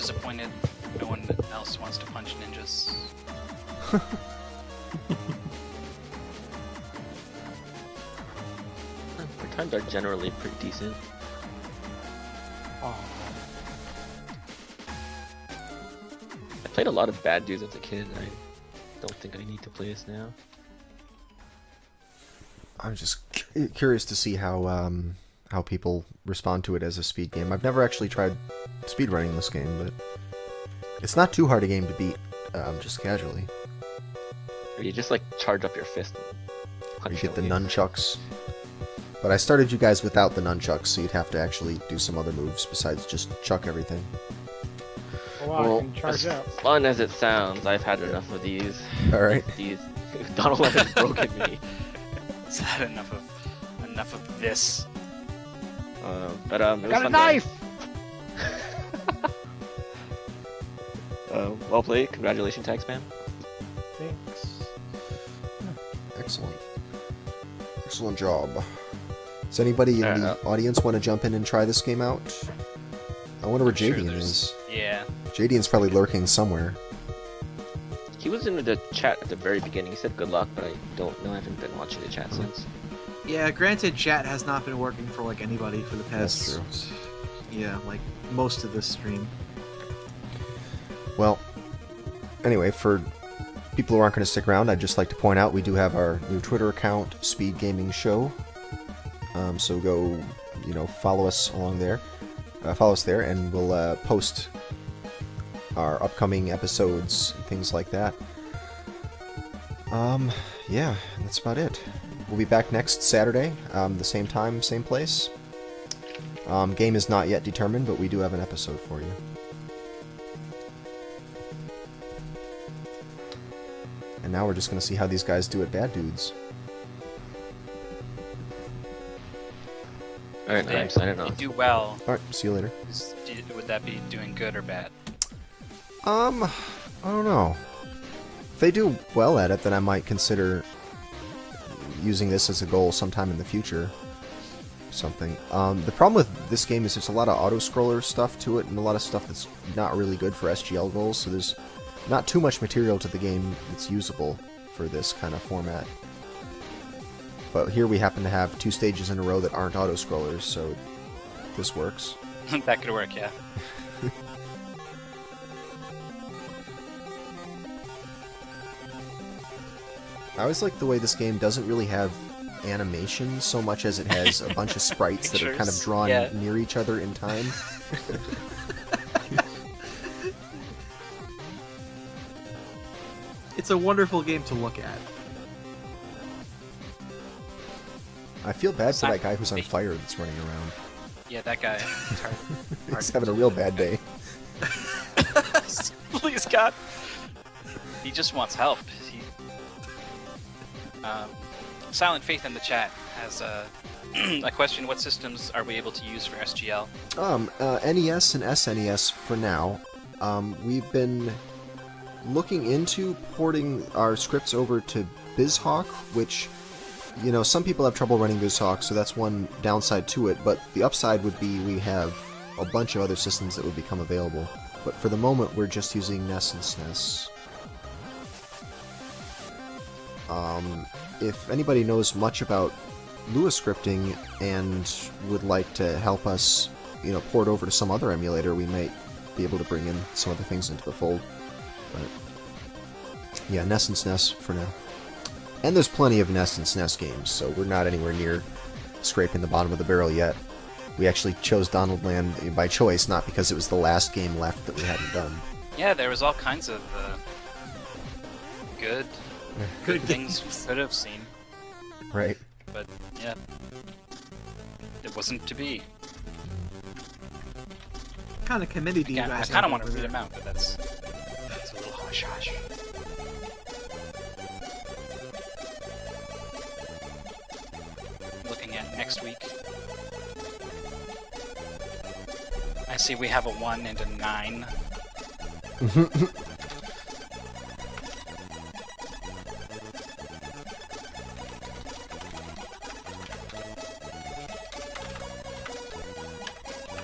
disappointed no one else wants to punch ninjas. My times are generally pretty decent. Oh. I played a lot of bad dudes as a kid. I don't think I need to play this now. I'm just curious to see how people respond to it as a speed game. I've never actually tried speedrunning this game, but it's not too hard a game to beat, just casually. Or you just like charge up your fist and punch. You get the them. nunchucks. But I started you guys without the nunchucks, so you'd have to actually do some other moves besides just chuck everything. Oh, wow, Well, I can charge as up. fun as it sounds, I've had enough of these. Alright. These Donald has broken me. Is that enough of this? But it was Got a fun knife! Well played. Congratulations, Hagspam. Thanks. Excellent. Excellent job. Does anybody in the audience want to jump in and try this game out? I wonder where Sure, Jadian is. Yeah. Jadian's probably lurking somewhere. He was in the chat at the very beginning. He said good luck, but I don't know. I haven't been watching the chat since. Yeah, granted, chat has not been working for like anybody for the past. That's true. Yeah, like most of this stream. Well, anyway, for people who aren't going to stick around, I'd just like to point out we do have our new Twitter account, Speed Gaming Show. So go, follow us along there. Follow us there, and we'll post our upcoming episodes and things like that. Yeah, that's about it. We'll be back next Saturday, the same time, same place. Game is not yet determined, but we do have an episode for you. And now we're just going to see how these guys do at Bad Dudes. Alright, Yeah, I'm signing you off. do well. Alright, see you later. Would that be doing good or bad? I don't know. If they do well at it, then I might consider using this as a goal sometime in the future. Something. The problem with this game is there's a lot of auto-scroller stuff to it, and a lot of stuff that's not really good for SGL goals, so there's not too much material to the game that's usable for this kind of format. But here we happen to have 2 stages in a row that aren't auto-scrollers, so this works. That could work, yeah. I always like the way this game doesn't really have animation so much as it has a bunch of sprites that are kind of drawn near each other in time. It's a wonderful game to look at. I feel bad for that guy who's on fire that's running around. Yeah, that guy. It's hard. He's having a real bad day. Please, God. He just wants help. Silent Faith in the chat has a question. What systems are we able to use for SGL? NES and SNES for now. We've been looking into porting our scripts over to BizHawk, which, some people have trouble running BizHawk, so that's one downside to it, but the upside would be we have a bunch of other systems that would become available. But for the moment, we're just using NES and SNES. If anybody knows much about Lua scripting and would like to help us, port over to some other emulator, we might be able to bring in some other things into the fold. But yeah, NES and SNES for now. And there's plenty of NES and SNES games, so we're not anywhere near scraping the bottom of the barrel yet. We actually chose Donald Land by choice, not because it was the last game left that we hadn't done. Yeah, there was all kinds of good things we could have seen. Right. But, yeah. It wasn't to be. What kind of committee do you I guys kind of have want to over read there? them out, but that's a little hush-hush. Looking at next week. I see we have a 1 and a 9.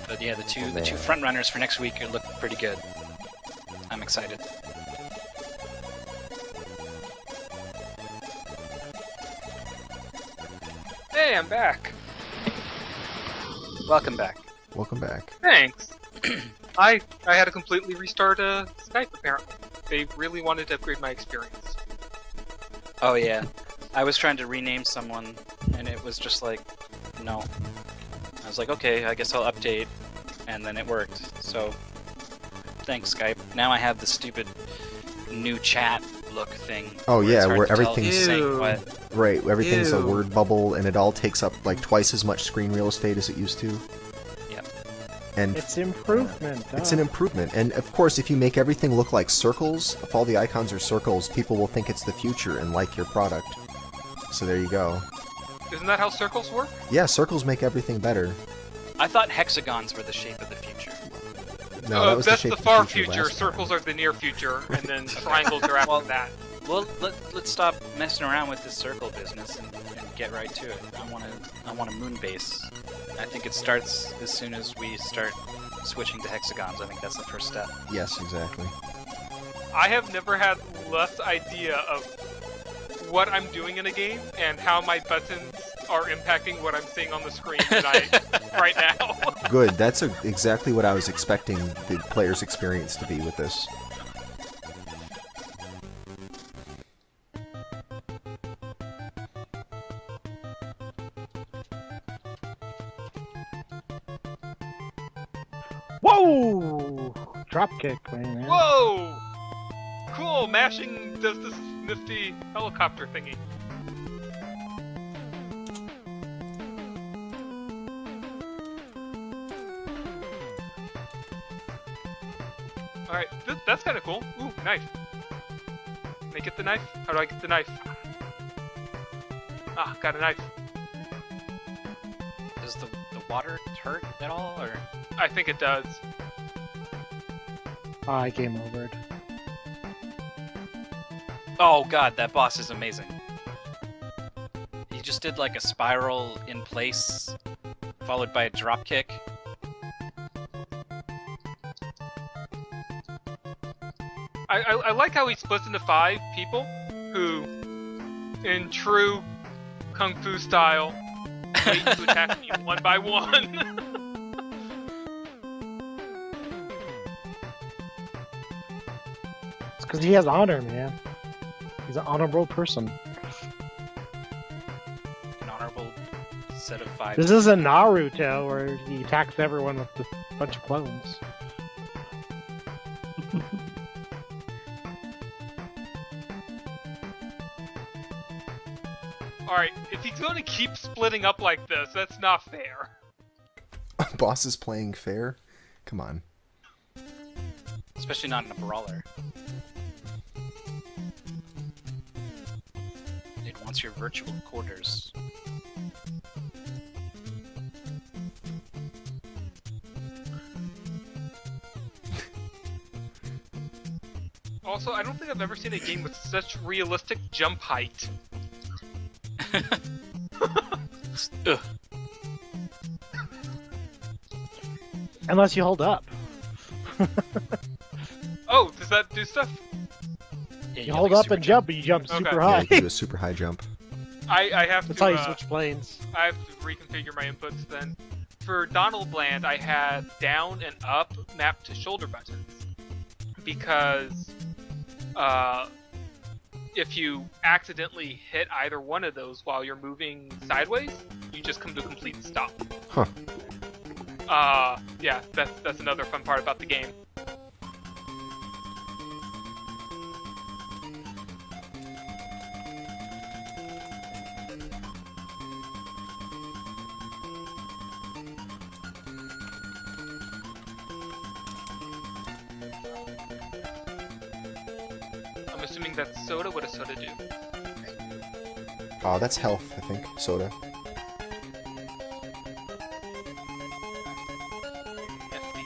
But yeah, the two front runners for next week look pretty good. I'm excited. Hey, I'm back. Welcome back. Welcome back. Thanks. I had to completely restart Skype apparently. They really wanted to upgrade my experience. Oh yeah, I was trying to rename someone, and it was just like, no. I was like, okay, I guess I'll update, and then it worked. So, thanks Skype. Now I have the stupid new chat look thing. Oh it's yeah, hard where to tell everything's who's saying Ew. what. right. Everything's a Ew. word bubble, and it all takes up like twice as much screen real estate as it used to. Yep. And It's improvement. it's an improvement. And of course, if you make everything look like circles, if all the icons are circles, people will think it's the future and like your product. So there you go. Isn't that how circles work? Yeah, circles make everything better. I thought hexagons were the shape of the future. No, that was that's the, shape the of far future. future. last time. Circles are the near future, and then triangles are after Well, that. Well, let's stop messing around with this circle business and get right to it. I want a moon base. I think it starts as soon as we start switching to hexagons. I think that's the first step. Yes, exactly. I have never had less idea of what I'm doing in a game and how my buttons are impacting what I'm seeing on the screen than I right now. Good. That's exactly what I was expecting the player's experience to be with this. Whoa! Dropkick, man. Whoa! Cool, mashing does this nifty helicopter thingy. Alright, that's kinda cool. Ooh, knife. Can I get the knife? How do I get the knife? Ah, got a knife. Does the water hurt at all, or? I think it does. I game overed. Oh god, that boss is amazing. He just did like a spiral in place, followed by a drop kick. I like how he splits into 5 people who, in true Kung Fu style, wait to attack me one by one. It's because he has honor, man. He's an honorable person. An honorable set of 5. This isn't Naruto where he attacks everyone with a bunch of clones. Alright, if he's going to keep splitting up like this, that's not fair. Boss is playing fair? Come on. Especially not in a brawler. It wants your virtual quarters. Also, I don't think I've ever seen a game with such realistic jump height. Ugh. Unless you hold up. Oh, does that do stuff? Yeah, You get, hold like, up super and jump, and you jump Okay. super Yeah, high. you can do a super high jump. I have That's to how you switch planes. I have to reconfigure my inputs then. For Donald Bland, I had down and up mapped to shoulder buttons. Because if you accidentally hit either one of those while you're moving sideways, you just come to a complete stop. Huh. Yeah, that's another fun part about the game. I'm assuming that's soda. What does soda do? Oh, that's health, I think. Soda. Nifty.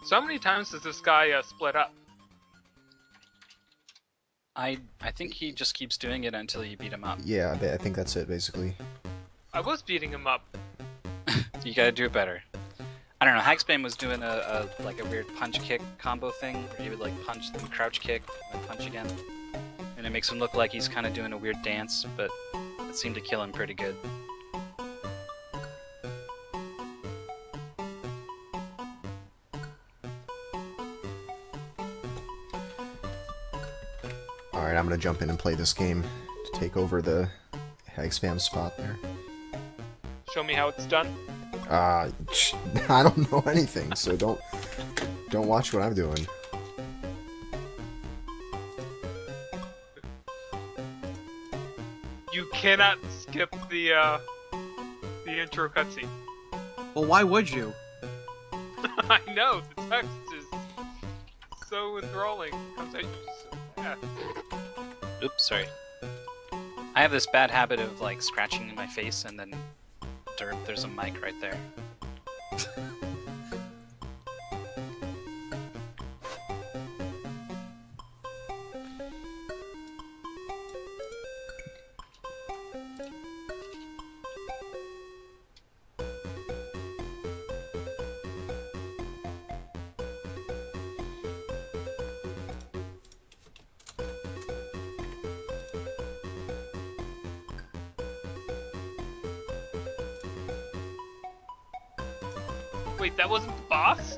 So how many times does this guy split up? I think he just keeps doing it until you beat him up. Yeah, I think that's it, basically. I was beating him up. You gotta do it better. I don't know, Hagspam was doing a weird punch kick combo thing, where he would like punch, then crouch kick, then punch again. And it makes him look like he's kind of doing a weird dance, but it seemed to kill him pretty good. Alright, I'm gonna jump in and play this game to take over the Hagspam spot there. Show me how it's done. I don't know anything, so don't watch what I'm doing. You cannot skip the intro cutscene. Well, why would you? I know, the text is so enthralling. Comes at you so fast. Oops, sorry. I have this bad habit of like scratching my face and then derp, there's a mic right there. Wait, that wasn't the boss?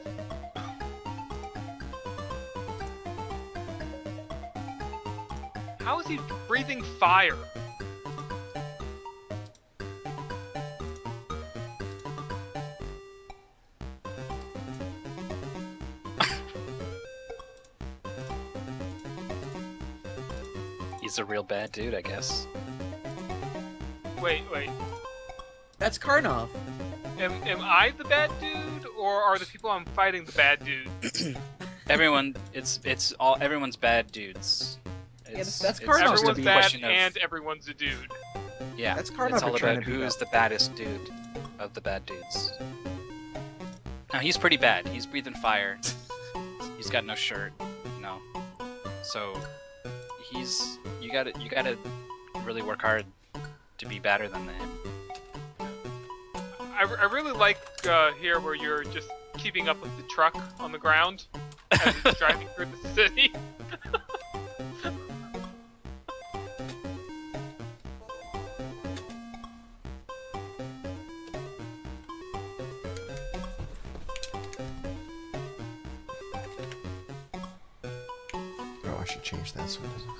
How is he breathing fire? He's a real bad dude, I guess. Wait. That's Karnov. Am I the bad dude, or are the people I'm fighting the bad dude? Everyone, everyone's bad dudes. that's Karnov. Everyone's to be- bad question of- and everyone's a dude. Yeah, That's Karnov it's all for trying about to be who's that. the baddest dude of the bad dudes. Now he's pretty bad. He's breathing fire. He's got no shirt, So you gotta really work hard to be better than him. I really like here where you're just keeping up with the truck on the ground as it's driving through the city. Oh, I should change that so it doesn't.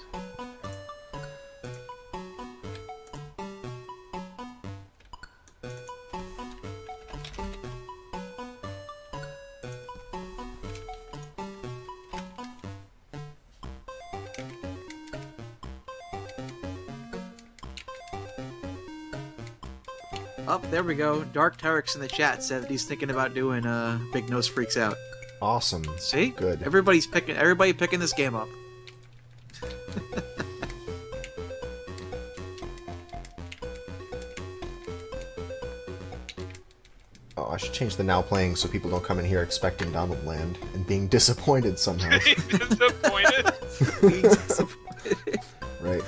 Oh, there we go. Dark Tarix in the chat said that he's thinking about doing Big Nose Freaks Out. Awesome. See? Good. Everybody picking this game up. Oh, I should change the now playing so people don't come in here expecting Donald Land and being disappointed somehow. Disappointed. Being disappointed. Right.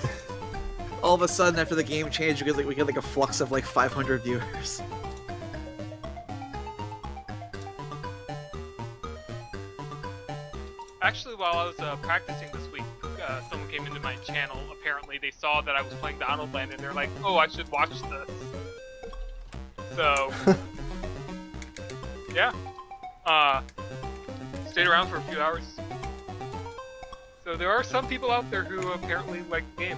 All of a sudden, after the game changed, we get like a flux of like 500 viewers. Actually, while I was practicing this week, someone came into my channel. Apparently, they saw that I was playing Donald Land, and they're like, "Oh, I should watch this." So, yeah, stayed around for a few hours. So there are some people out there who apparently like the game.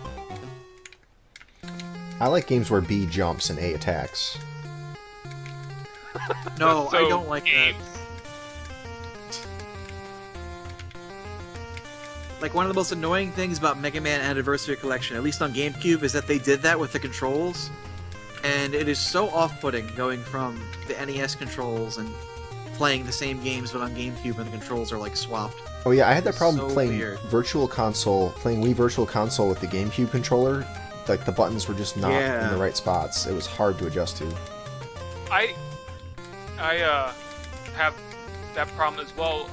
I like games where B jumps and A attacks. No, So I don't like that. games. Like, one of the most annoying things about Mega Man Anniversary Collection, at least on GameCube, is that they did that with the controls. And it is so off-putting going from the NES controls and playing the same games but on GameCube and the controls are like swapped. Oh yeah, I had that problem So playing weird. playing Wii Virtual Console with the GameCube controller. Like, the buttons were just not in the right spots. It was hard to adjust to. I have that problem as well.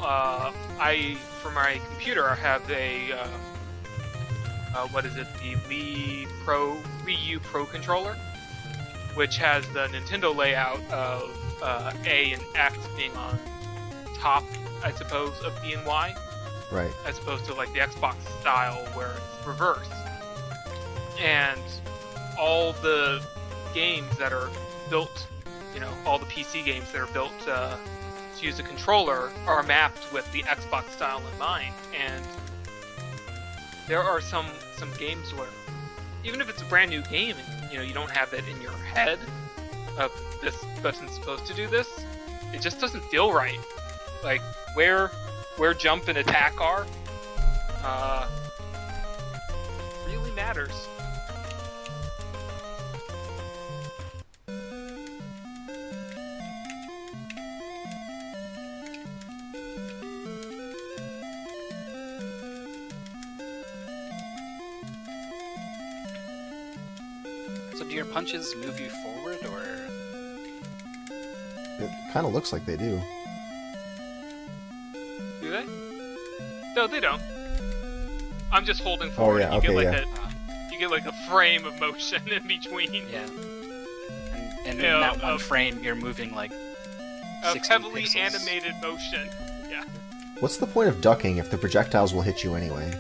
For my computer, I have a what is it? The Wii U Pro controller, which has the Nintendo layout of A and X being on top, I suppose, of B and Y, Right. as opposed to like the Xbox style where it's reversed. And all the games that are built, all the PC games that are built to use a controller are mapped with the Xbox style in mind. And there are some games where, even if it's a brand new game and you don't have it in your head of this button's supposed to do this, it just doesn't feel right. Like where jump and attack are really matters. So do your punches move you forward, or? It kind of looks like they do. Do they? No, they don't. I'm just holding forward. yeah, You get okay, like yeah. you get like a frame of motion in between. Yeah. And Yeah, in that one of- frame, you're moving like Of 16 heavily pixels. animated motion. Yeah. What's the point of ducking if the projectiles will hit you anyway?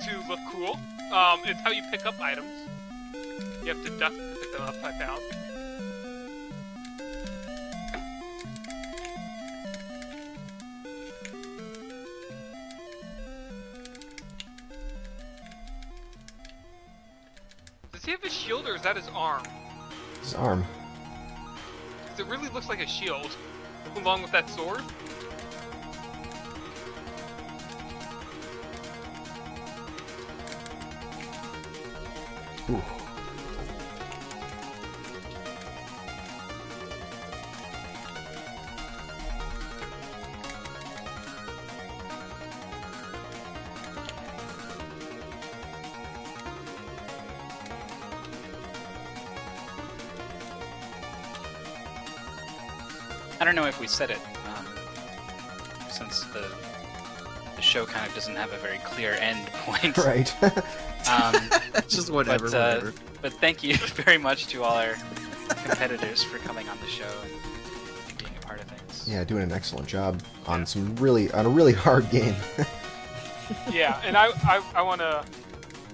To look cool. It's how you pick up items. You have to duck to pick them up, I found. Does he have a shield or is that his arm? His arm. 'Cause it really looks like a shield, along with that sword. Ooh. I don't know if we said it, since the show kind of doesn't have a very clear end point. Right. Just whatever. Whatever. But thank you very much to all our competitors for coming on the show and being a part of things. Yeah, doing an excellent job on a really hard game. Yeah, and I want to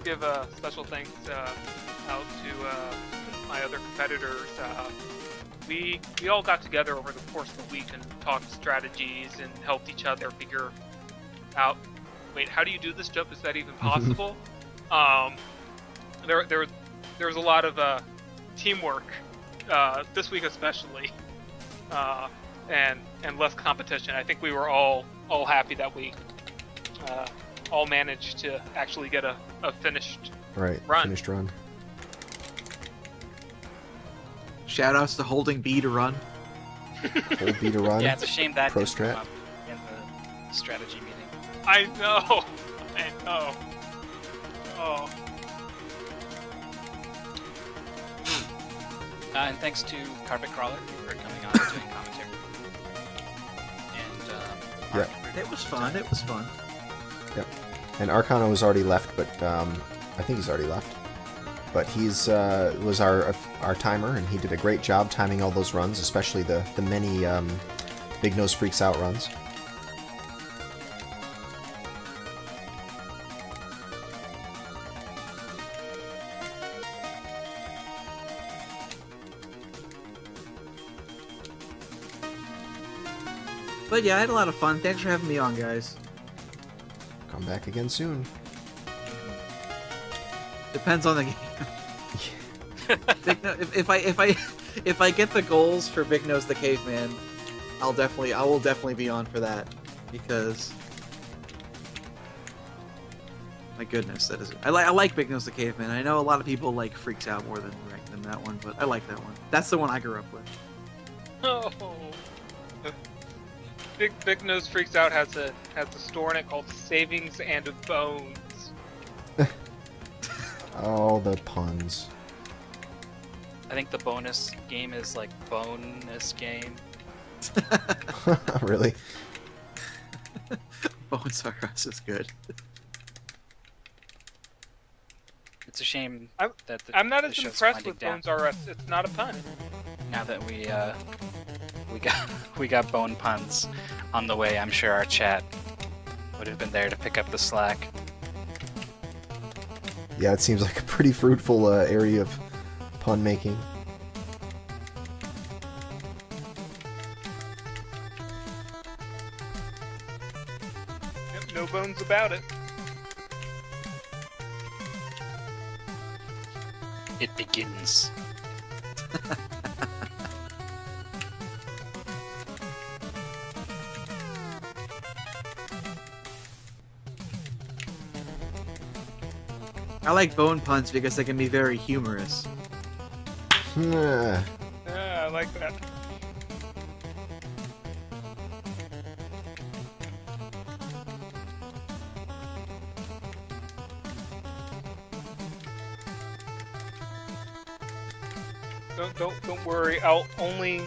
give a special thanks out to my other competitors. We all got together over the course of the week and talked strategies and helped each other figure out. Wait, how do you do this jump? Is that even possible? There was a lot of teamwork this week especially, and less competition. I think we were all happy that we all managed to actually get a finished Right. Run. Finished run. Shoutouts to holding B to run. Hold B to run. Yeah, it's a shame that Pro didn't come strat. up in the strategy meeting. I know. Oh. And thanks to CarpetCrawler for coming on and doing commentary. And Yep. It was fun. It was fun. And Arkhanno has already left, but I think he's already left. But he's was our timer, and he did a great job timing all those runs, especially the many Big Nose Freaks Out runs. But yeah, I had a lot of fun. Thanks for having me on, guys. Come back again soon. Depends on the game. If I get the goals for Big Nose the Caveman, I will definitely be on for that, because my goodness, that is. I like Big Nose the Caveman. I know a lot of people like Freaks Out more than that one, but I like that one. That's the one I grew up with. Oh. Big Nose Freaks Out has a store in it called Savings and Bones. Oh, the puns. I think the bonus game is like bonus game. Really? Bones R Us is good. It's a shame I'm- that I'm not the as show's impressed winding with down. Bones R Us. It's not a pun. Now that we got bone puns on the way, I'm sure our chat would have been there to pick up the slack. Yeah, it seems like a pretty fruitful area of pun making. Yep, no bones about it. It begins. I like bone puns because they can be very humorous. Nah. Yeah, I like that. Don't worry. I'll only.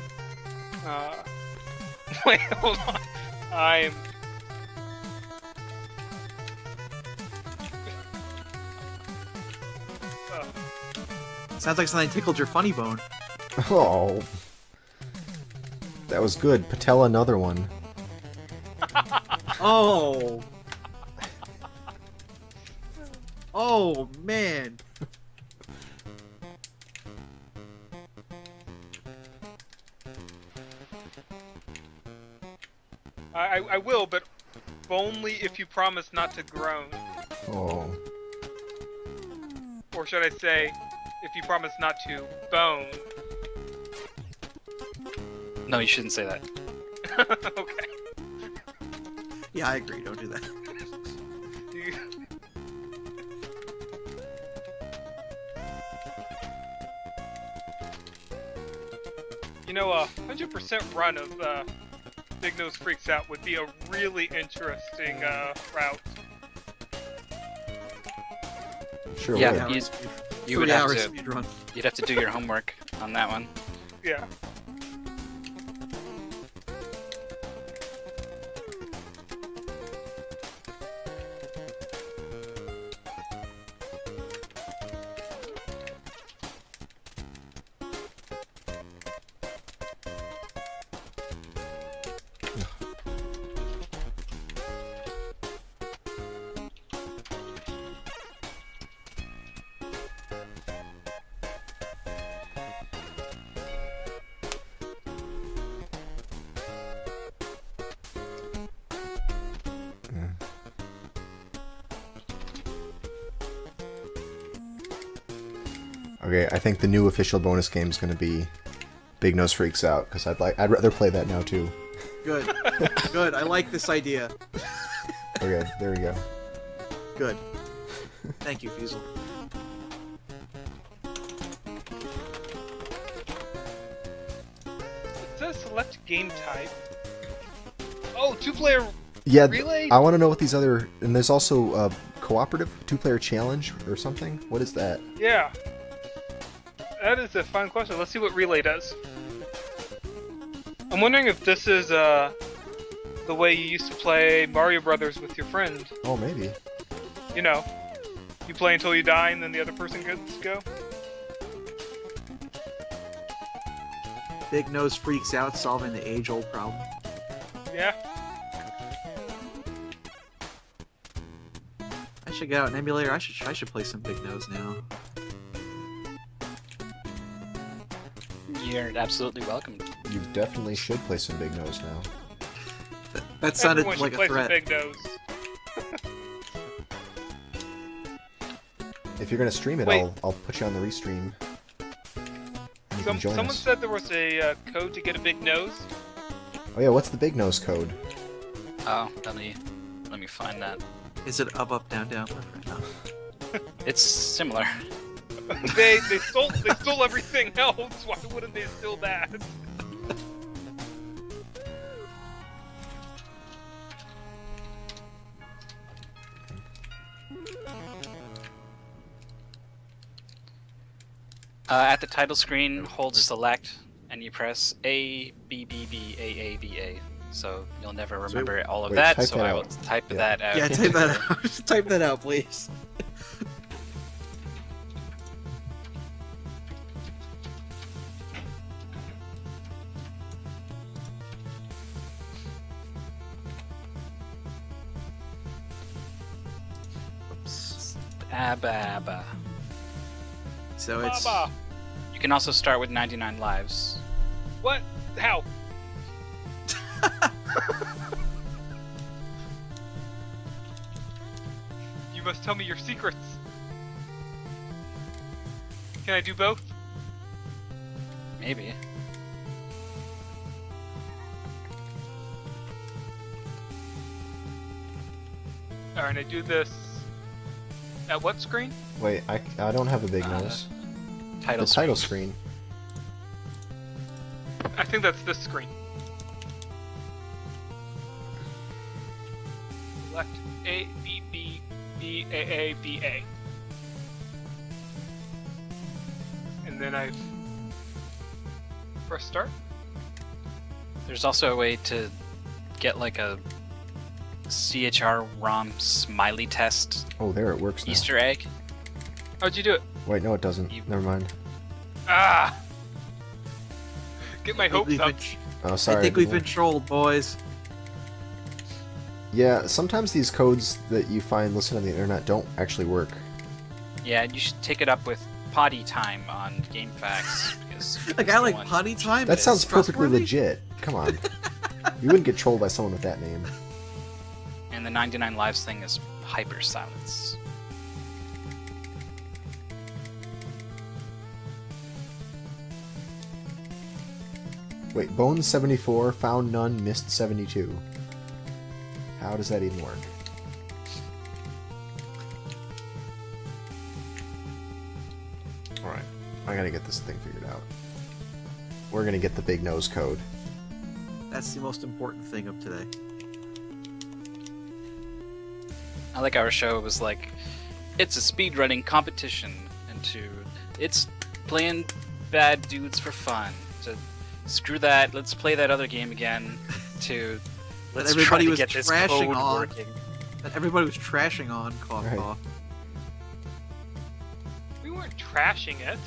Wait, hold on. I'm. Sounds like something tickled your funny bone. Oh. That was good. Patel another one. Oh. Oh man. I will, but only if you promise not to groan. Oh. Or should I say, if you promise not to bone. No, you shouldn't say that. Okay. Yeah, I agree. Don't do that. You know, a 100% run of Big Nose Freaks Out would be a really interesting route. Sure Yeah, would. you would have to. speed run. You'd have to do your homework on that one. Yeah. Okay, I think the new official bonus game is going to be Big Nose Freaks Out because I'd rather play that now too. Good. Good. I like this idea. Okay, there we go. Good. Thank you, Feasel. It says select game type. Oh, two-player Yeah, relay? I want to know what these other and there's also a cooperative two-player challenge or something. What is that? Yeah. That is a fun question. Let's see what relay does. I'm wondering if this is the way you used to play Mario Brothers with your friend. Oh, maybe. You know, you play until you die and then the other person gets to go. Big Nose Freaks Out, solving the age-old problem. Yeah. I should get out an emulator. I should play some Big Nose now. You're absolutely welcome. You definitely should play some Big Nose now. That sounded Everyone like should a play some threat. Big Nose. If you're gonna stream it, Wait. I'll put you on the restream. And you can join Someone us. said there was a code to get a big nose. Oh yeah, what's the Big Nose code? Oh, let me find that. Is it up, up, down, down, left, right? No. It's similar. they stole everything else. Why wouldn't they steal that? At the title screen, hold select and you press A B B B A A B A. So you'll never remember all of Wait, that. type So that I will out. type Yeah. that out. Yeah, type that out. Type that out, please. Oops. Abba abba. So it's Baba. You can also start with 99 lives. What? How? You must tell me your secrets. Can I do both? Maybe. Alright, I do this at what screen? Wait, I don't have a big Uh, nose. Title The title screen. I think that's this screen. Select A B B B A A B A. And then I press start. There's also a way to get like a CHR ROM smiley test Oh, there it works now. Easter egg. How'd you do it? Wait, no, it doesn't. You- Never mind. Ah! Get my I think hopes we've up. been- Oh, sorry. I think we've yeah. been trolled, boys. Yeah, sometimes these codes that you find listed on the internet don't actually work. Yeah, you should take it up with Potty Time on GameFAQs because Like, he's I the like one- potty time. That It's sounds perfectly trustworthy? legit. Come on. You wouldn't get trolled by someone with that name. And the 99 lives thing is hyper silence. Wait, Bones 74, found none, missed 72. How does that even work? Alright, I gotta get this thing figured out. We're gonna get the big nose code. That's the most important thing of today. I like our show was like, it's a speedrunning competition, and to, it's playing bad dudes for fun. To screw that, let's play that other game again. To That let's everybody try to was get this trashing code on. working. That everybody was trashing on, cough Right. cough. We weren't trashing it.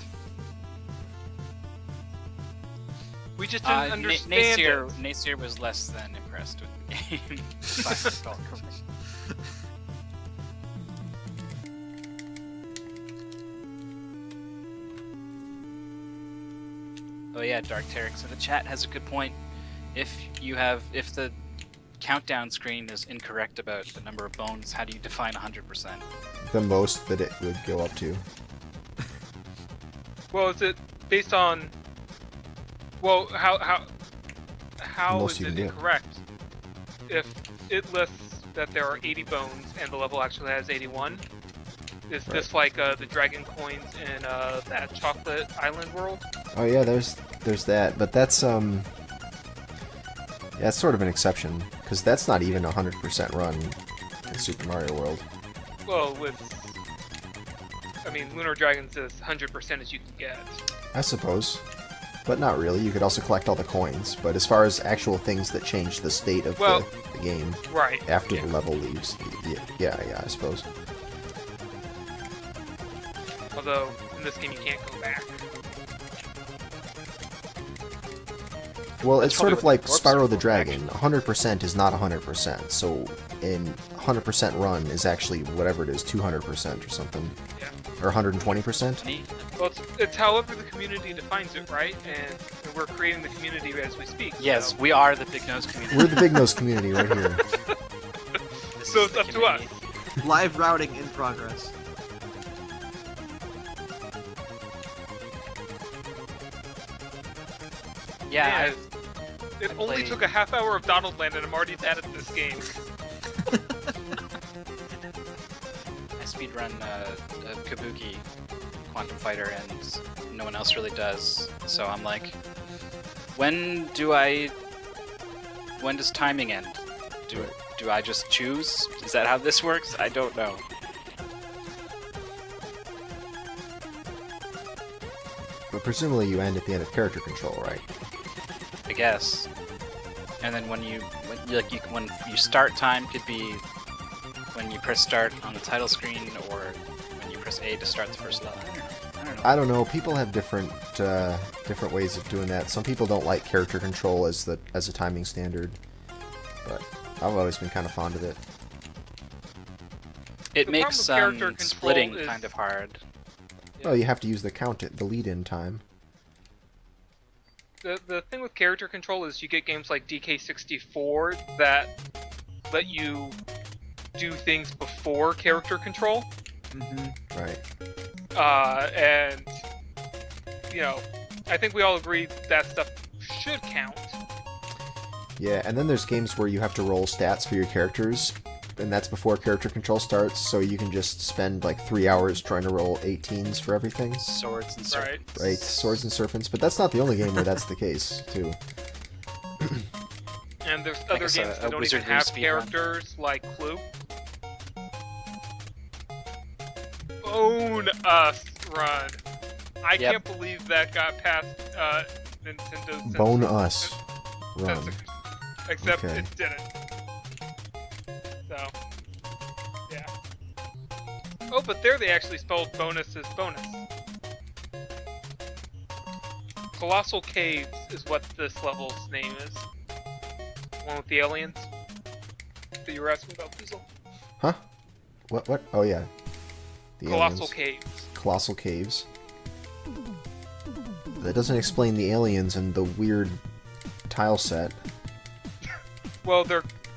We just didn't understand it. Nasir was less than impressed with the game. If I recall correctly. Oh yeah, Dark Tarek. So the chat has a good point. If the countdown screen is incorrect about the number of bones, how do you define 100%? The most that it would go up to. Well, is it based on? Well, how most is you it can do. incorrect? If it lists that there are 80 bones and the level actually has 81, is this like the dragon coins in that chocolate island world? Oh yeah, there's that, but that's yeah, it's sort of an exception because that's not even 100% run in Super Mario World. Well, I mean, Lunar Dragons is 100% as you can get. I suppose, but not really. You could also collect all the coins. But as far as actual things that change the state of Well, the game Right. after yeah. the level leaves, yeah, I suppose. Although in this game you can't go back. Well, That's it's sort probably of what like the corpse Spyro are the for, Dragon. 100% is not 100%. So in 100% run is actually whatever it is, 200% or something, Yeah. or 120%. Neat. Well, it's however the community defines it, right? And we're creating the community as we speak. Yes, So, we are the Big Nose community. We're the Big Nose community right here. This So is it's the up to us. community. Live routing in progress. Yeah, Man, I've- it I only played- took a half hour of Donald Land and I'm already bad at this game. I speedrun Kabuki Quantum Fighter and no one else really does. So I'm like, when does timing end? Do I just choose? Is that how this works? I don't know. But presumably you end at the end of character control, right? I guess. And then when you start time could be when you press start on the title screen, or when you press A to start the first level. I don't know. People have different ways of doing that. Some people don't like character control as a timing standard, but I've always been kind of fond of it. It The makes problem with character control splitting is- kind of hard. Well, you have to use the lead-in time. The thing with character control is you get games like DK64 that let you do things before character control. Mm-hmm. Right. And, you know, I think we all agree that stuff should count. Yeah, and then there's games where you have to roll stats for your characters, and that's before character control starts, so you can just spend like 3 hours trying to roll 18s for everything. Swords and Right. serpents. Right, Swords and Serpents, but that's not the only game where that's the case, too. And there's other guess games a that don't Wizard even Room have speedrun. characters, like Clue. Bone Us Run. I Yep. can't believe that got past Nintendo's Bone censor- Us Run. censor- Except Okay. it didn't. So, yeah. Oh, but there they actually spelled bonus as bonus. Colossal Caves is what this level's name is. The one with the aliens that you were asking about, Feasel. Huh? What? Oh, yeah. The Colossal aliens. Caves. Colossal Caves. That doesn't explain the aliens and the weird tile set. Well,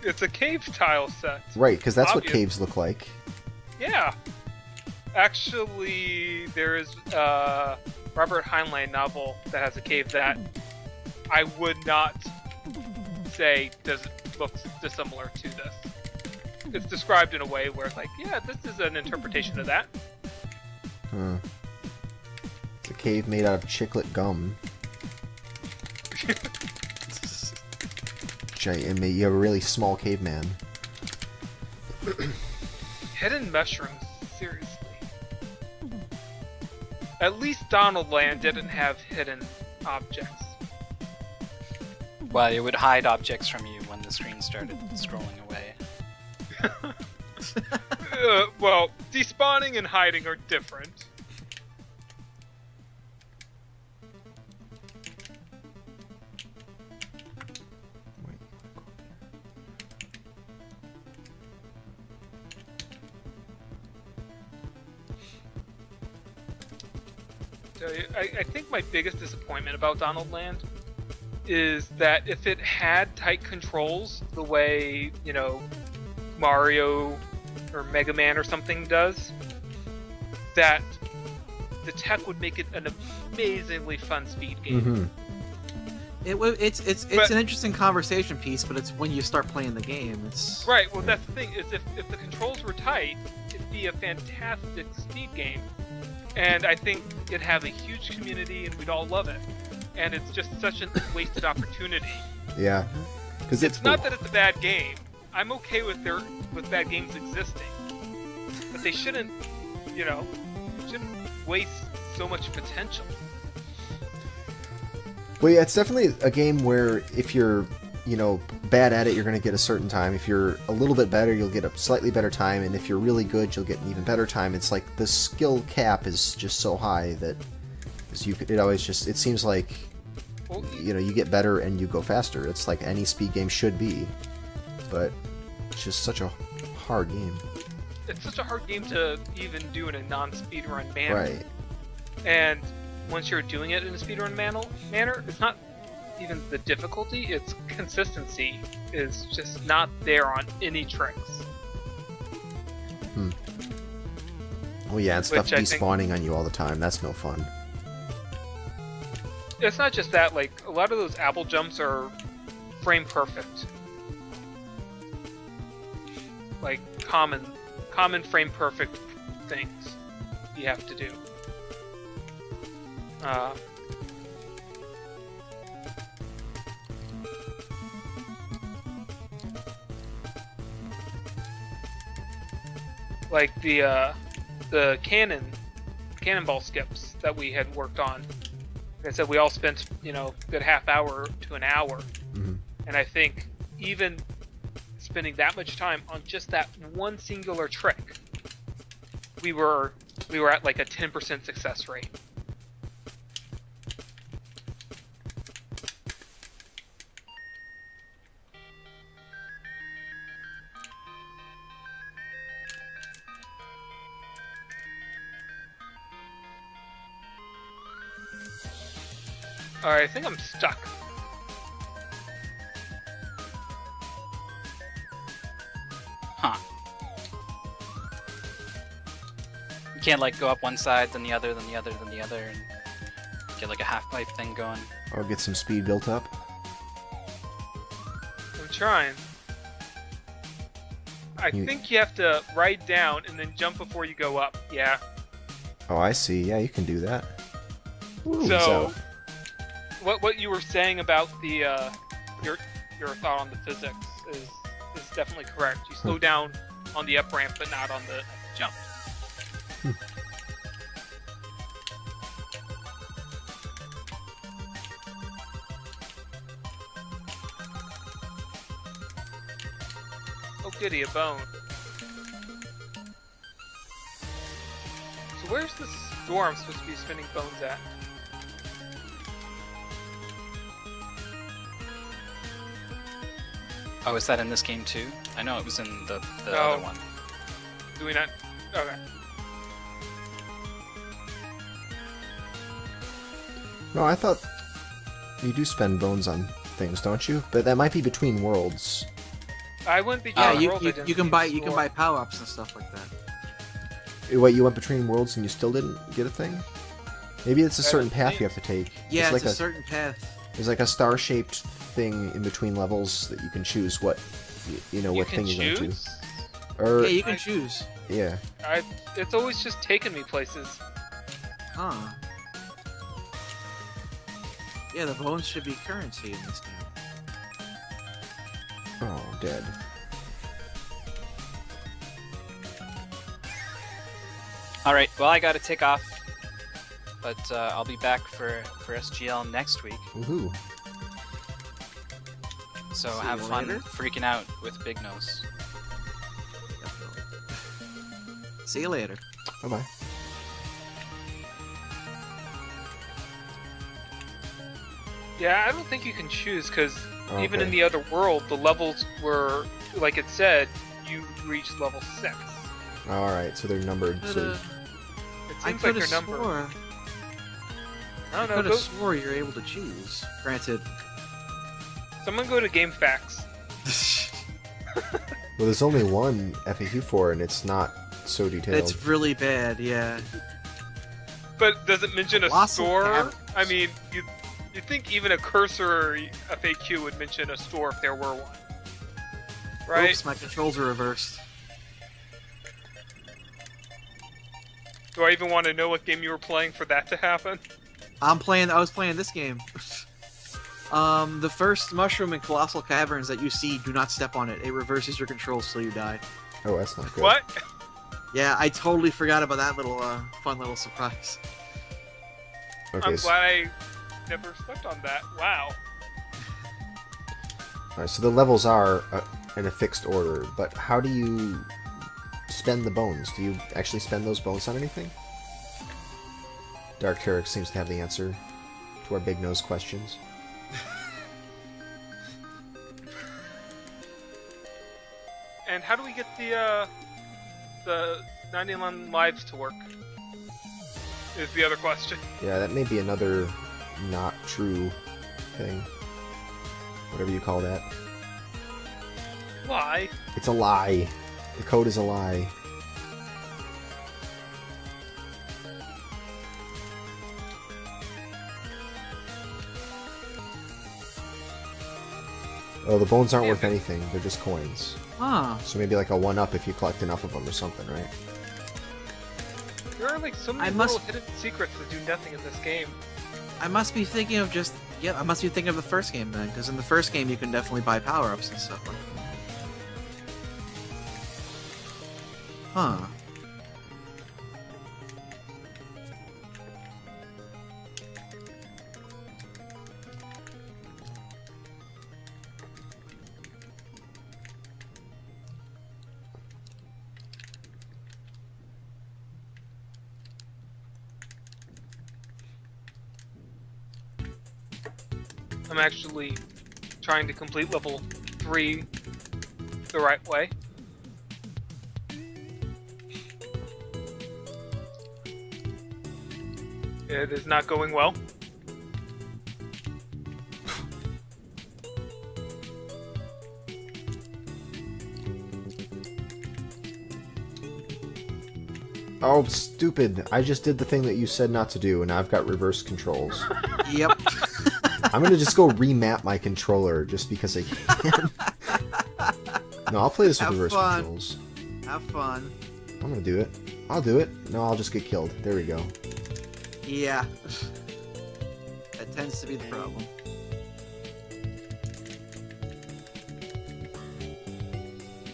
it's a cave tile set. Right, because that's what Obvious. caves look like. Yeah. Actually, there is a Robert Heinlein novel that has a cave that I would not say looks dissimilar to this. It's described in a way where it's like, yeah, this is an interpretation of that. Huh. It's a cave made out of chiclet gum. I mean, you have a really small caveman. Hidden mushrooms, seriously. At least Donald Land didn't have hidden objects. Well, it would hide objects from you when the screen started scrolling away. Well, despawning and hiding are different. So I think my biggest disappointment about Donald Land is that if it had tight controls the way, you know, Mario or Mega Man or something does, that the tech would make it an amazingly fun speed game. Mm-hmm. It's But- an interesting conversation piece, but it's when you start playing the game. It's Right, well that's the thing, is if the controls were tight, it'd be a fantastic speed game. And I think it'd have a huge community and we'd all love it. And it's just such a wasted opportunity. Yeah. Because It's not that it's a bad game. I'm okay with bad games existing. But they shouldn't, you know, waste so much potential. Well, yeah, it's definitely a game where if you're, you know, bad at it, you're going to get a certain time. If you're a little bit better, you'll get a slightly better time. And if you're really good, you'll get an even better time. It's like the skill cap is just so high that it seems like, Well, you know, you get better and you go faster. It's like any speed game should be. But it's just such a hard game. it's such a hard game to even do in a non-speedrun manner. Right. And once you're doing it in a speedrun manner, it's not even the difficulty, it's consistency is just not there on any tricks. Well, yeah, and stuff Which I think- despawning on you all the time. That's no fun. It's not just that, like, a lot of those apple jumps are frame perfect. Like, common frame perfect things you have to do. Like the cannonball skips that we had worked on like I said, we all spent, you know, a good half hour to an hour. Mhm. And I think even spending that much time on just that one singular trick, we were at like a 10% success rate. Alright, I think I'm stuck. Huh. You can't like go up one side, then the other, then the other, then the other, and get like a half-pipe thing going. Or get some speed built up. I'm trying. I You- think you have to ride down and then jump before you go up. Yeah. Oh, I see. Yeah, you can do that. Ooh, So, what you were saying about the your thought on the physics is definitely correct. You slow down on the up ramp, but not on the jump. Oh goody, a bone. So where's the store I'm supposed to be spinning bones at? Oh, is that in this game too? I know it was in the Oh. other one. Do we not? Okay. No, I thought you do spend bones on things, don't you? But that might be between worlds. I wouldn't be. Yeah, getting you, rolled, I you, didn't you can see buy the you can store. buy power ups and stuff like that. What, you went between worlds and you still didn't get a thing? Maybe it's a certain path you have to take. Yeah, it's like a certain path. There's like a star-shaped thing in between levels that you can choose what, you know, You what can thing you're going to. choose? Or Yeah, you can choose. yeah. It's always just taken me places. Huh. Yeah, the bones should be currency in this game. Oh, dead. All right. Well, I got to take off, but I'll be back for SGL next week. Woohoo. So See have you fun later. freaking out with Big Nose. See you later. Bye bye. Yeah, I don't think you can choose because even Okay. in the other world, the levels were, like it said, you reached level 6. All right, so they're numbered. So It I seems like could your have number. swore. I I don't know. could Go, have swore you're able to choose. Granted. someone go to GameFAQs. well, there's only one FAQ for it, and it's not so detailed. It's really bad, yeah. But does it mention a Colossal store? caverns. I mean, you think even a cursory FAQ would mention a store if there were one, right? Oops, my controls are reversed. Do I even want to know what game you were playing for that to happen? I was playing this game. The first mushroom in Colossal Caverns that you see, do not step on it. It reverses your controls till you die. Oh, that's not good. What? Yeah, I totally forgot about that little, fun little surprise. Okay, I'm so, glad I never slept on that. Wow. alright, so the levels are in a fixed order, but how do you spend the bones? Do you actually spend those bones on anything? Dark Tarek seems to have the answer to our big nose questions. And how do we get the 99 lives to work? Is the other question. Yeah, that may be another not true thing. Whatever you call that. Why? It's a lie. The code is a lie. Oh, the bones aren't Yeah, worth but- anything. They're just coins. Huh. So maybe like a 1-up if you collect enough of them or something, right? There are like so many I little must- hidden secrets that do nothing in this game. I must be thinking of just... Yeah, I must be thinking of the first game then, because in the first game you can definitely buy power-ups and stuff like that. Huh. I'm actually trying to complete level 3 the right way. It is not going well. Oh, stupid. I just did the thing that you said not to do, and now I've got reverse controls. Yep. I'm gonna just go remap my controller just because I can. No, I'll play this with Have reverse fun. controls. Have fun. I'm gonna do it. I'll do it. No, I'll just get killed. There we go. Yeah. That tends to be the problem.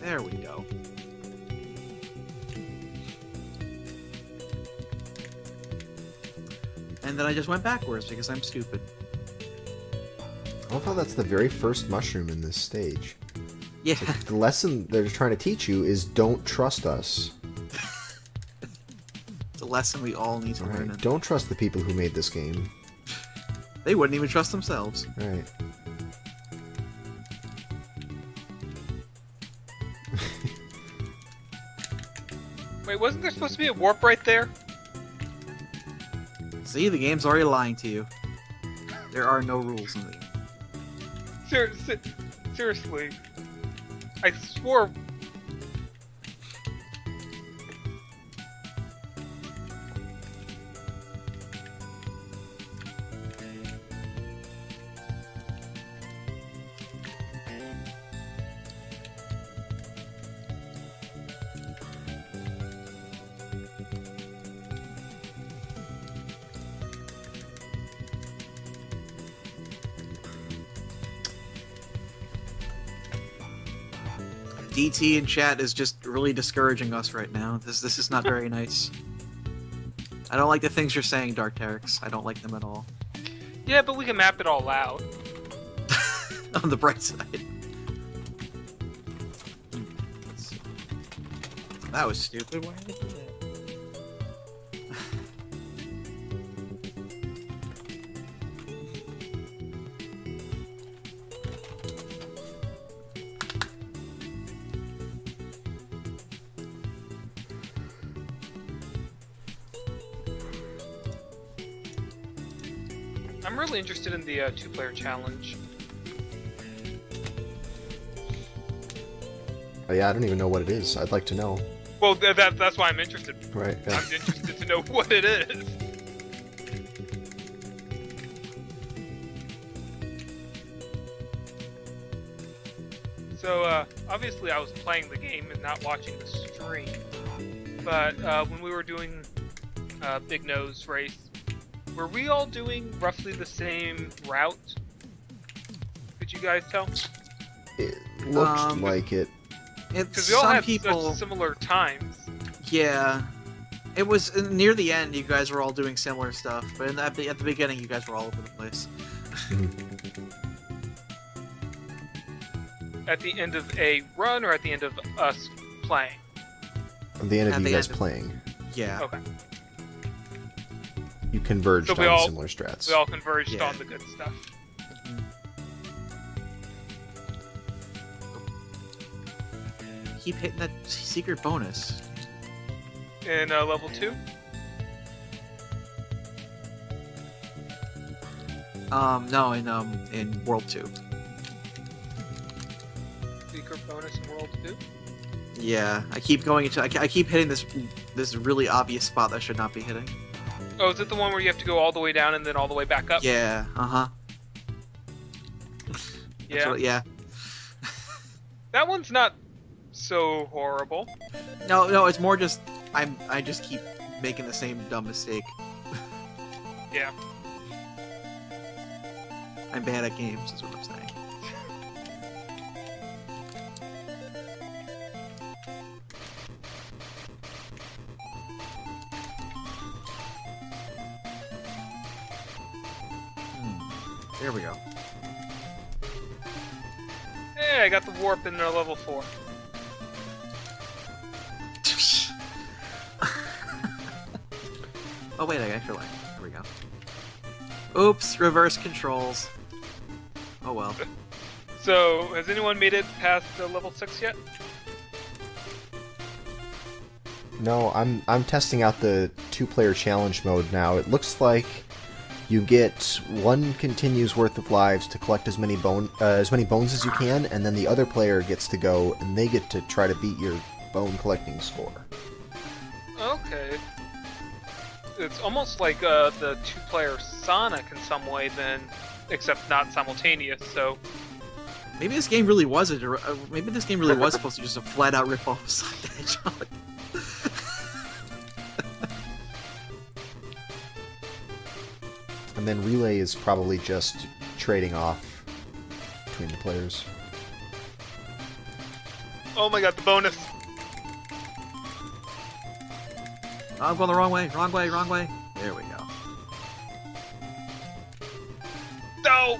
There we go. And then I just went backwards because I'm stupid. I love how that's the very first mushroom in this stage. Yeah. The lesson they're trying to teach you is don't trust us. It's a lesson we all need to All learn. right? Don't trust the people who made this game. They wouldn't even trust themselves. All right. Wait, wasn't there supposed to be a warp right there? See, the game's already lying to you. There are no rules in the game. Seriously. I swore... DT in chat is just really discouraging us right now. This is not very nice. I don't like the things you're saying, Dark Terex. I don't like them at all. Yeah, but we can map it all out. On the bright side. That was stupid. Why did I do that? I'm really interested in the 2-player challenge. Oh, yeah, I don't even know what it is. I'd like to know. Well, that's why I'm interested. Right. Yeah. I'm interested to know what it is. So, obviously I was playing the game and not watching the stream. But, when we were doing Big Nose Race, were we all doing roughly the same route? Could you guys tell? It looked like it. Because we all Some had people, such similar times. yeah. It was near the end. You guys were all doing similar stuff, but at the beginning, you guys were all over the place. At the end of a run or at the end of us playing? At the end of At you the guys end of- playing, Yeah. Okay. you converged So we on all- similar strats. We all converged Yeah. on the good stuff. Keep hitting that secret bonus. In level 2? No, in World 2. Secret bonus in World 2? Yeah, I keep going into. I keep hitting this really obvious spot that I should not be hitting. Oh, is it the one where you have to go all the way down and then all the way back up? Yeah. Yeah. Yeah. That one's not so horrible. No, it's more just I just keep making the same dumb mistake. Yeah. I'm bad at games, is what I'm saying. There we go. Hey, I got the warp in level 4. Oh wait, I actually like. There we go. Oops, reverse controls. Oh well. So, has anyone made it past level 6 yet? No, I'm testing out the 2-player challenge mode now. It looks like you get 1 continues worth of lives to collect as many bones as you can, and then the other player gets to go and they get to try to beat your bone collecting score. Okay. It's almost like the 2-player Sonic in some way, then, except not simultaneous. So Maybe this game really was maybe this game really was supposed to be just a flat-out rip-off of Sonic the Hedgehog. And then Relay is probably just trading off between the players. oh my god, the bonus! Oh, I'm going the wrong way, wrong way, wrong way. There we go. No!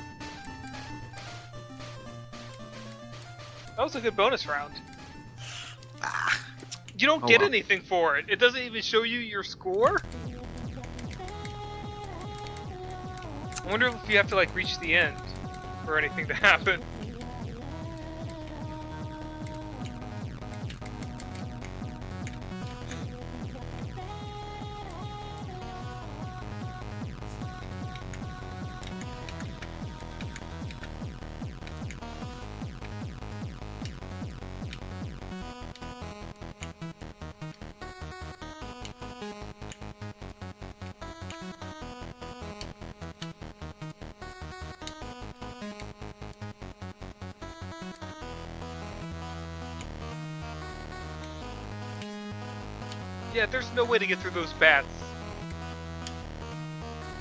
That was a good bonus round. Ah. You don't Oh get well. anything for it. It doesn't even show you your score. I wonder if you have to like reach the end for anything to happen. Yeah, there's no way to get through those bats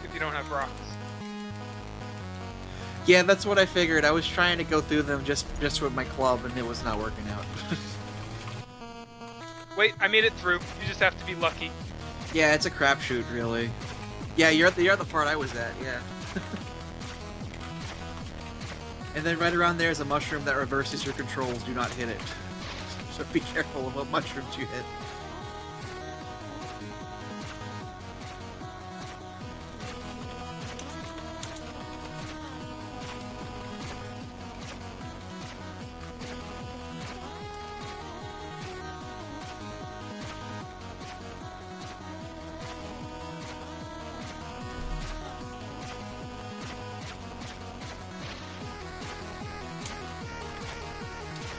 if you don't have rocks. Yeah, that's what I figured. I was trying to go through them just with my club, and it was not working out. Wait, I made it through. You just have to be lucky. Yeah, it's a crapshoot, really. Yeah, you're at the part I was at. Yeah. And then right around there is a mushroom that reverses your controls. Do not hit it. So be careful of what mushrooms you hit.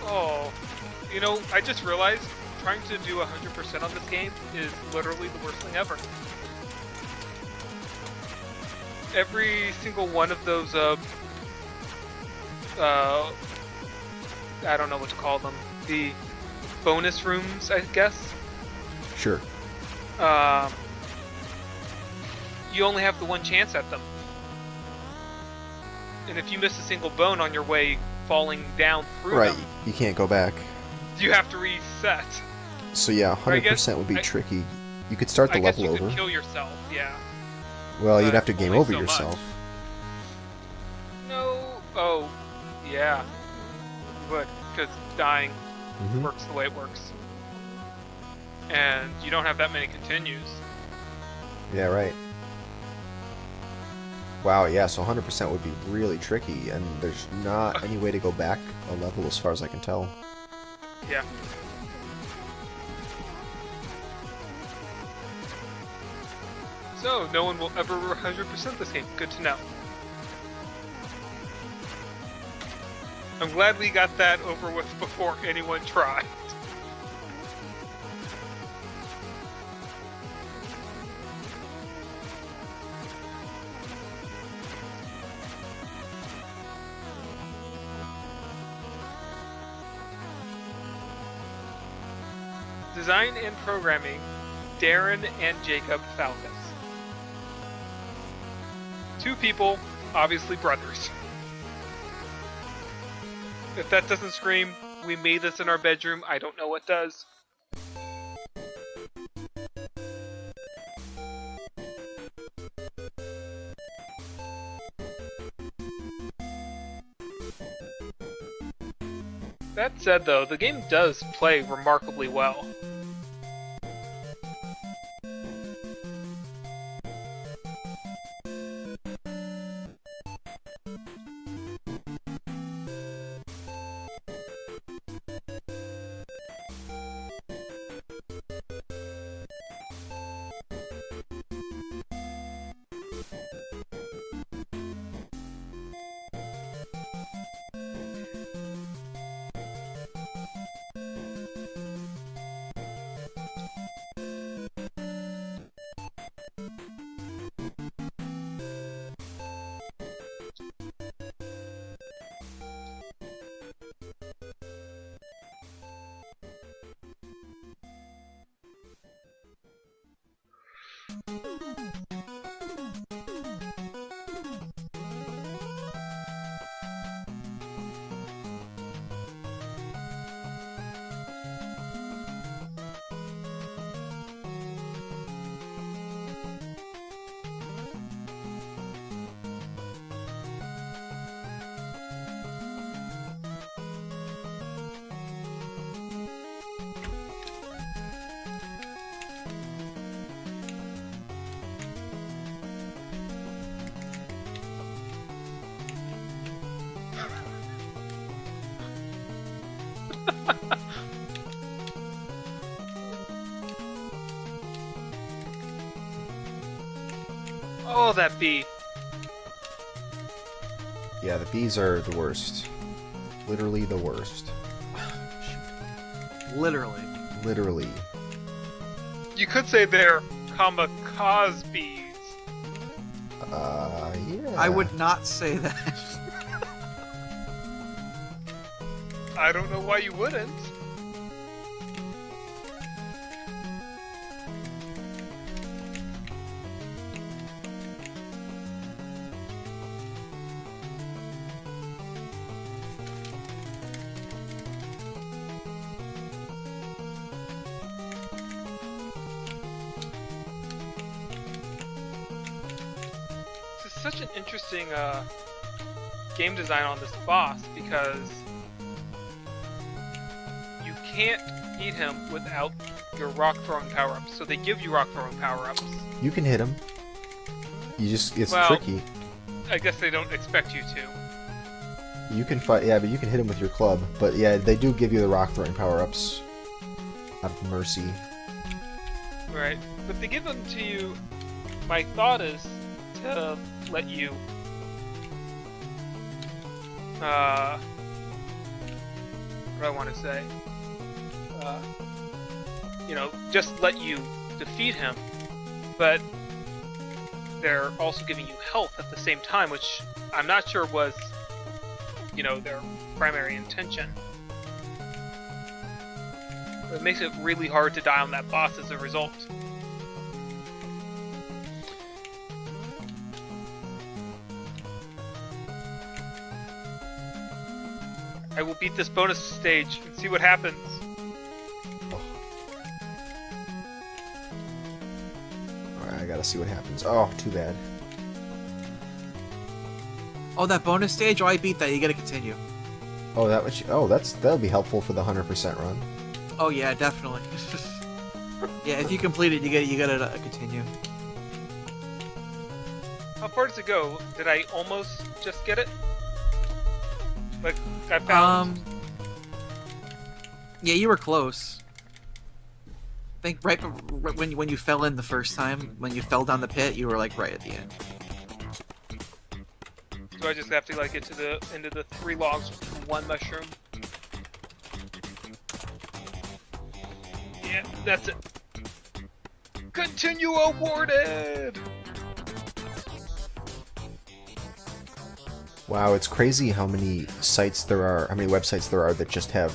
Oh, you know, I just realized trying to do 100% on this game is literally the worst thing ever. Every single one of those, I don't know what to call them, the bonus rooms, I guess. Sure. You only have the one chance at them. And if you miss a single bone on your way falling down through Right, them, you can't go back. you have to reset. So yeah, 100% would be tricky. You could start the I guess level you could over. kill yourself, yeah. Well, you'd but have to game only over so much. yourself. No. Oh, yeah. But because dying Mhm. works the way it works, and you don't have that many continues. Yeah, right. Wow, yeah, so 100% would be really tricky, and there's not any way to go back a level as far as I can tell. Yeah. So no one will ever 100% this game. Good to know. I'm glad we got that over with before anyone tried. Design and programming, Darren and Jacob Falcus. Two people, obviously brothers. If that doesn't scream, we made this in our bedroom, I don't know what does. That said though, the game does play remarkably well. Oh, that bee. Yeah, the bees are the worst. Literally the worst. Literally. Literally. You could say they're kamikaze bees. Yeah. I would not say that. I don't know why you wouldn't. This is such an interesting game design on this boss because you can't beat him without your rock throwing power-ups. So they give you rock throwing power-ups. You can hit him. It's Well- tricky. I guess they don't expect you to. You can fight, yeah, but you can hit him with your club. But yeah, they do give you the rock throwing power-ups. Out of mercy. Right. But they give them to you, my thought is to let you what do I want to say? Just let you defeat him, but they're also giving you health at the same time, which I'm not sure was, their primary intention. It makes it really hard to die on that boss as a result. I will beat this bonus stage and see what happens. Alright, I gotta see what happens. Oh, too bad. Oh, that bonus stage? Oh, I beat that. You gotta continue. Oh, that'll be helpful for the 100% run. Oh yeah, definitely. Yeah, if you complete it, you gotta continue. How far does it go? Did I almost just get it? Like, I found... Yeah, you were close. I think right when you fell in the first time, when you fell down the pit, you were like right at the end. So I just have to like get to the end of the 3 logs with 1 mushroom. Yeah, that's it. Continue awarded! Wow, it's crazy how many websites there are that just have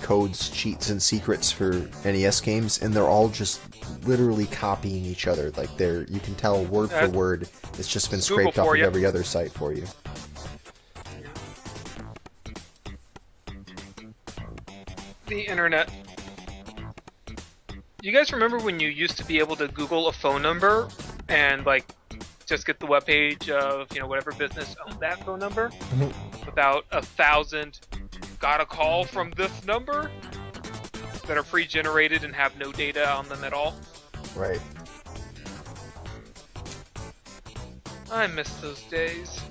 codes, cheats, and secrets for NES games, and they're all just literally copying each other. Like you can tell word for word, it's just been scraped off of every other site for you. The internet. You guys remember when you used to be able to Google a phone number and like just get the webpage of whatever business owned that phone number? About 1,000 got a call from this number that are pre-generated and have no data on them at all. Right. I miss those days.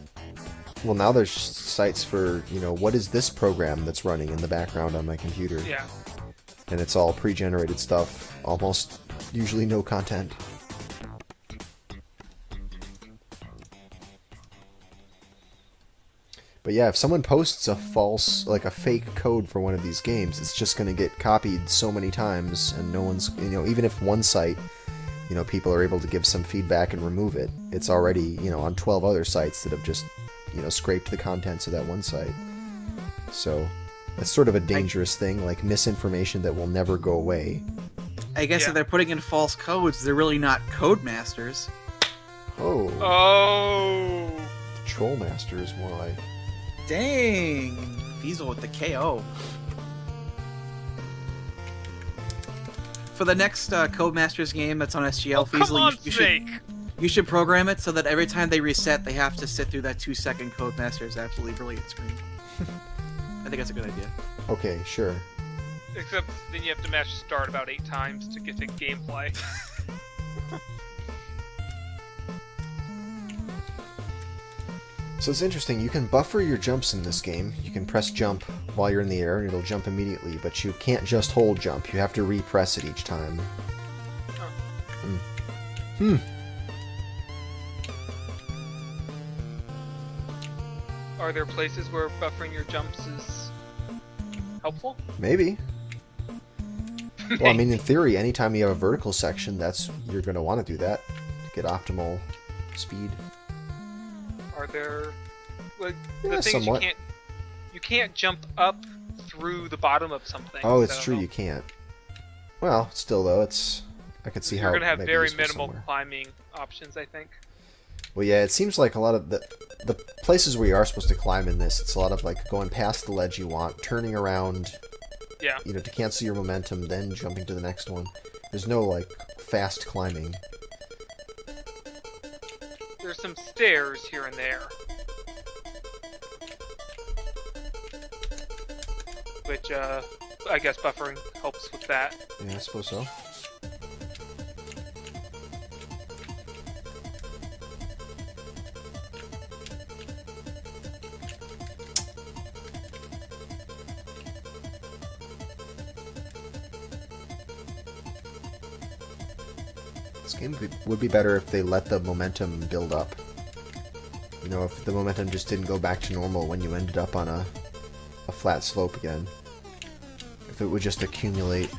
Well, now there's sites for, what is this program that's running in the background on my computer? Yeah. And it's all pre-generated stuff, almost usually no content. But yeah, if someone posts a fake code for one of these games, it's just going to get copied so many times, and no one's, even if one site, people are able to give some feedback and remove it, it's already, on 12 other sites that have just, scraped the contents of that one site. So, that's sort of a dangerous thing, like misinformation that will never go away. I guess Yeah. if they're putting in false codes, they're really not code masters. Oh, Oh. Troll Master is more like. Dang! Feasel with the KO. For the next Codemasters game that's on SGL, Oh, come Feasel, on, you should program it so that every time they reset, they have to sit through that 2-second Codemasters absolutely brilliant screen. I think that's a good idea. Okay, sure. Except then you have to mash start about 8 times to get to gameplay. So it's interesting, you can buffer your jumps in this game. You can press jump while you're in the air and it'll jump immediately, but you can't just hold jump. You have to repress it each time. Are there places where buffering your jumps is helpful? Maybe. Well, I mean, in theory, anytime you have a vertical section, you're going to want to do that to get optimal speed. Are there like Yeah, the thing somewhat. is you can't jump up through the bottom of something. Oh, it's so true, you can't. Well, still though, I could see how You're gonna have it may be very useful minimal somewhere. climbing options, I think. Well, yeah, it seems like a lot of the places where you are supposed to climb in this, it's a lot of like going past the ledge you want, turning around, Yeah. you know, to cancel your momentum, then jumping to the next one. There's no like fast climbing. There's some stairs here and there. Which, I guess buffering helps with that. Yeah, I suppose so. This game would be better if they let the momentum build up. You know, if the momentum just didn't go back to normal when you ended up on a flat slope again. If it would just accumulate.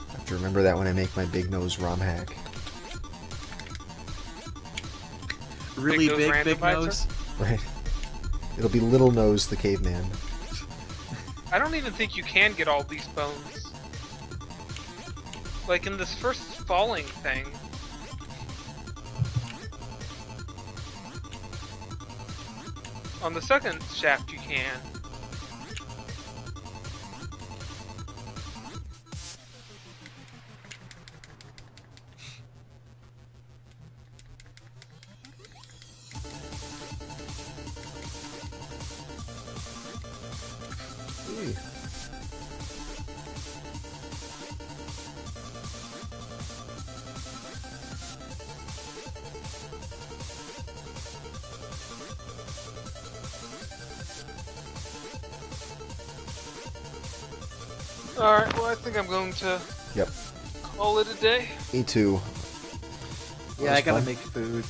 I have to remember that when I make my big nose ROM hack. Really Big Nose big randomizer? nose. Right. It'll be Little Nose the Caveman. I don't even think you can get all these bones. Like in this first falling thing. On the second shaft you can. Ooh. Alright, well I think I'm going to Yep. call it a day. Me too. Yeah, That's I gotta fun. make food.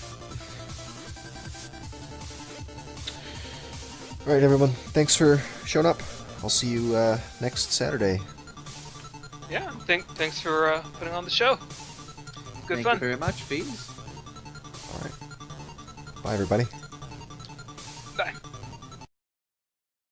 Alright, everyone. Thanks for showing up. I'll see you next Saturday. Yeah, thanks for putting on the show. Good Thank fun. you very much, Fees. Alright. Bye, everybody.